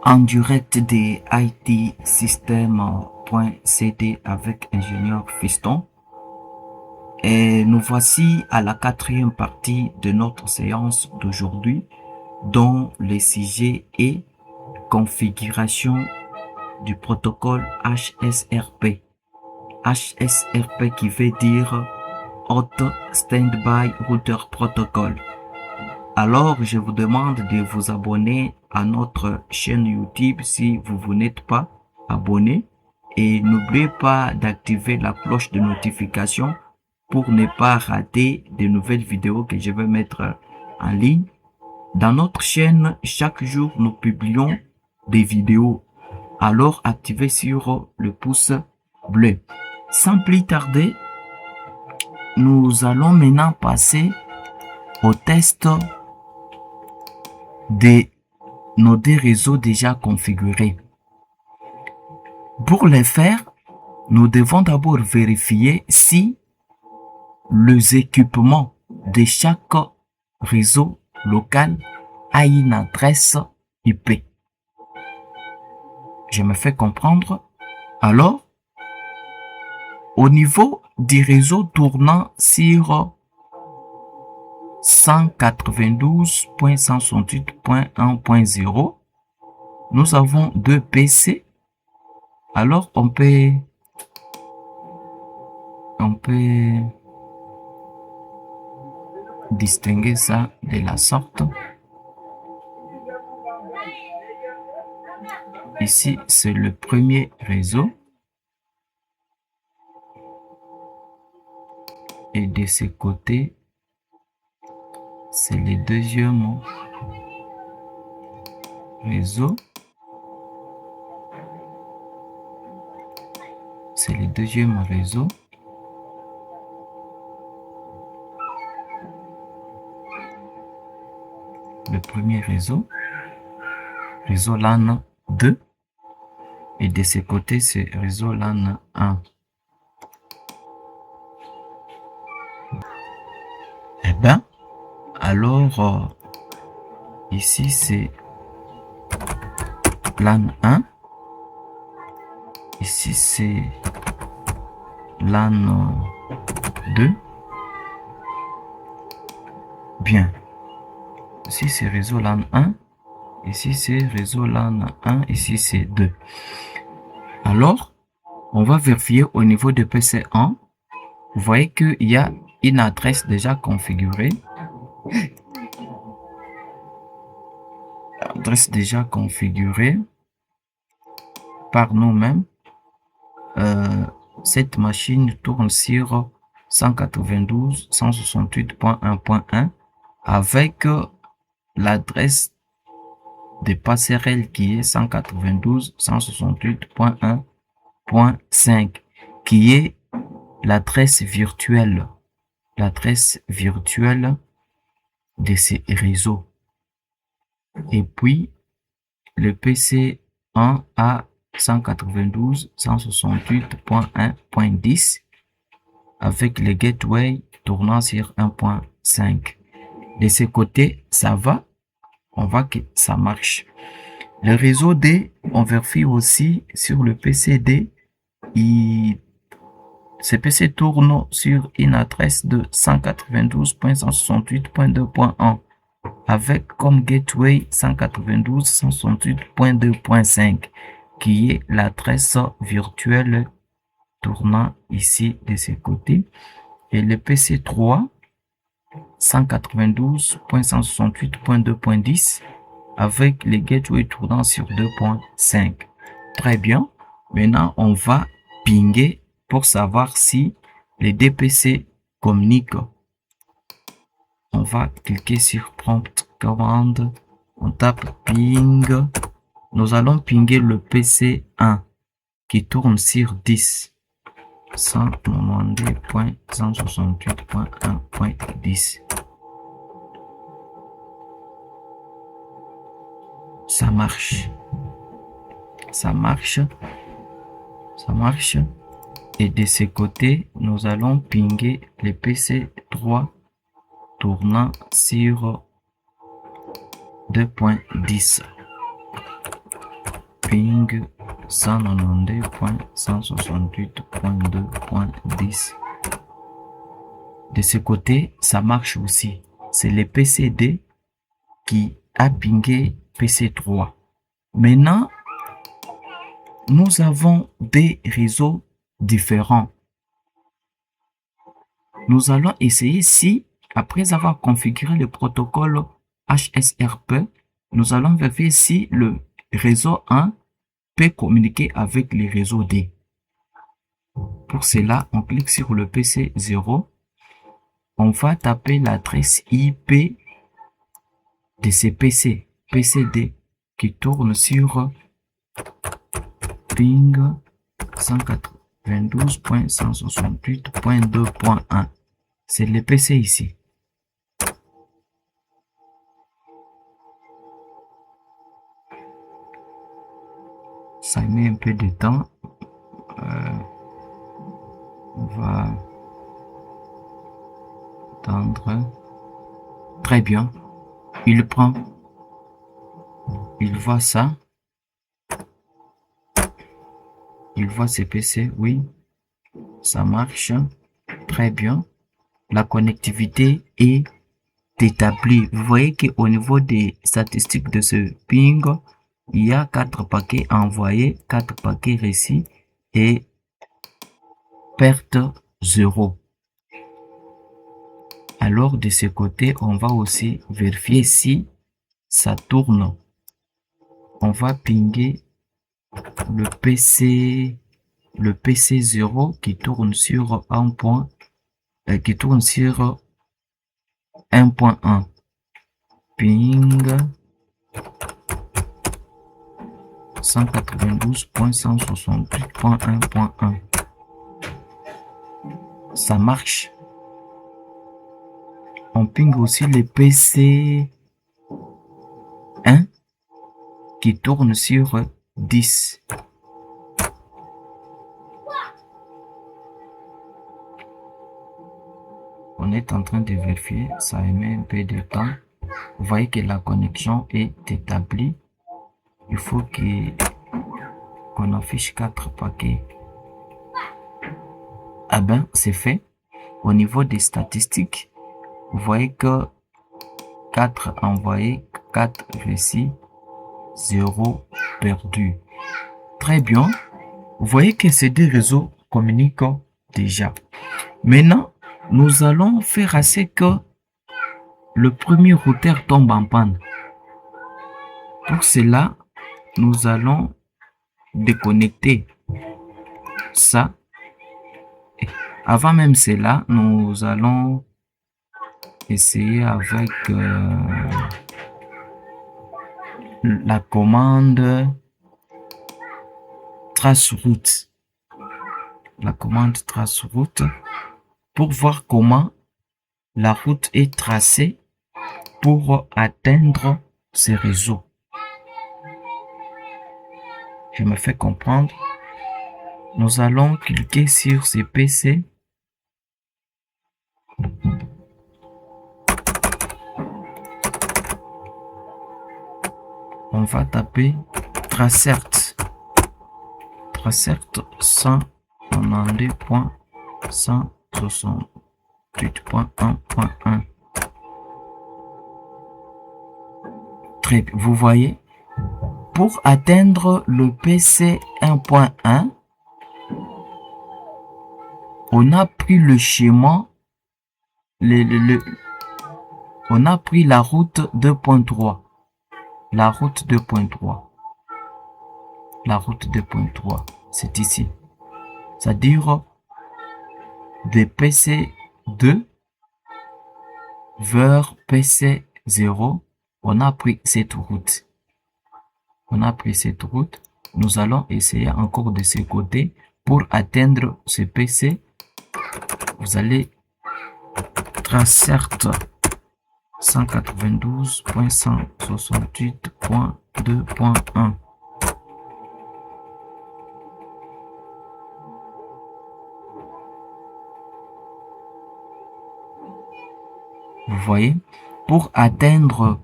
En direct des IT-System.cd avec ingénieur Fiston. Et nous voici à la quatrième partie de notre séance d'aujourd'hui, dont le sujet est configuration du protocole HSRP. HSRP qui veut dire Hot Standby Router Protocol. Alors, je vous demande de vous abonner à notre chaîne YouTube si vous n'êtes pas abonné. Et n'oubliez pas d'activer la cloche de notification pour ne pas rater de nouvelles vidéos que je vais mettre en ligne. Dans notre chaîne, chaque jour, nous publions des vidéos. Alors, activez sur le pouce bleu. Sans plus tarder, nous allons maintenant passer au test de nos deux réseaux déjà configurés. Pour le faire, nous devons d'abord vérifier si les équipements de chaque réseau local a une adresse IP. Je me fais comprendre. Alors, au niveau du réseau tournant sur 192.168.1.0, nous avons deux PC. Alors, on peut distinguer ça de la sorte. Ici, c'est le premier réseau. Et de ce côté, c'est le deuxième réseau. C'est le deuxième réseau. Le premier réseau LAN 2. Et de ce côté, c'est réseau LAN 1. Eh bien, alors, ici, c'est LAN 1. Ici, c'est LAN 2. Bien. Ici, c'est réseau LAN 1. Ici, c'est réseau LAN 1. Ici, c'est 2. Alors, on va vérifier au niveau de PC1. Vous voyez qu'il y a une adresse déjà configurée. Adresse déjà configurée par nous-mêmes. Cette machine tourne sur 192.168.1.1 avec l'adresse de passerelle qui est 192.168.1.5 qui est l'adresse virtuelle de ces réseaux. Et puis, le PC1 a 192.168.1.10 avec le gateway tournant sur 1.5. De ce côté, ça va. On voit que ça marche. Le réseau D, on vérifie aussi sur le PC D. Ce PC tourne sur une adresse de 192.168.2.1 avec comme gateway 192.168.2.5 qui est l'adresse virtuelle tournant ici de ce côté. Et le PC 3 192.168.2.10 avec les gateways tournant sur 2.5. Très bien. Maintenant, on va pinguer pour savoir si les deux PC communiquent. On va cliquer sur prompt commande. On tape ping. Nous allons pinguer le PC 1 qui tourne sur 10. 192.168.1.10. Ça marche. Ça marche. Et de ce côté, nous allons pinguer le PC 3 tournant sur 2.10. ping 192.168.2.10. De ce côté, ça marche aussi. C'est le PC2 qui a pingé PC3. Maintenant, nous avons des réseaux différents. Nous allons essayer si, après avoir configuré le protocole HSRP, nous allons vérifier si le réseau 1 peut communiquer avec le réseau D. Pour cela, on clique sur le PC 0. On va taper l'adresse IP de ce PC, PC-D, qui tourne sur ping 192.168.2.1. C'est le PC ici. Ça met un peu de temps. On va attendre. Très bien. Il prend. Il voit ça. Il voit ce PC. Oui. Ça marche. Très bien. La connectivité est établie. Vous voyez qu'au niveau des statistiques de ce ping, il y a 4 paquets envoyés, 4 paquets reçus et perte 0. Alors de ce côté, on va aussi vérifier si ça tourne. On va pinguer le PC 0 qui tourne sur 1.1. Ping 192.168.1.1. Ça marche. On ping aussi le PC 1 qui tourne sur 10. On est en train de vérifier, ça émet un peu de temps. Vous voyez que la connexion est établie. Il faut qu'on affiche 4 paquets. Ah ben, c'est fait. Au niveau des statistiques, vous voyez que 4 envoyés, 4 reçus, 0 perdu. Très bien. Vous voyez que ces deux réseaux communiquent déjà. Maintenant, nous allons faire assez que le premier routeur tombe en panne. Pour cela, nous allons déconnecter ça. Avant même cela, nous allons essayer avec la commande traceroute. La commande traceroute pour voir comment la route est tracée pour atteindre ces réseaux. Je me fais comprendre. Nous allons cliquer sur ces PC. On va taper Tracert. Tracert 192.168.1.1. Très bien. Vous voyez, pour atteindre le PC 1.1, on a pris le schéma, on a pris la route 2.3. La route 2.3. La route 2.3, c'est ici. C'est-à-dire de PC2 vers PC0, on a pris cette route. On a pris cette route. Nous allons essayer encore de ce côté pour atteindre ce PC. Vous allez Tracert 192.168.2.1. Vous voyez, pour atteindre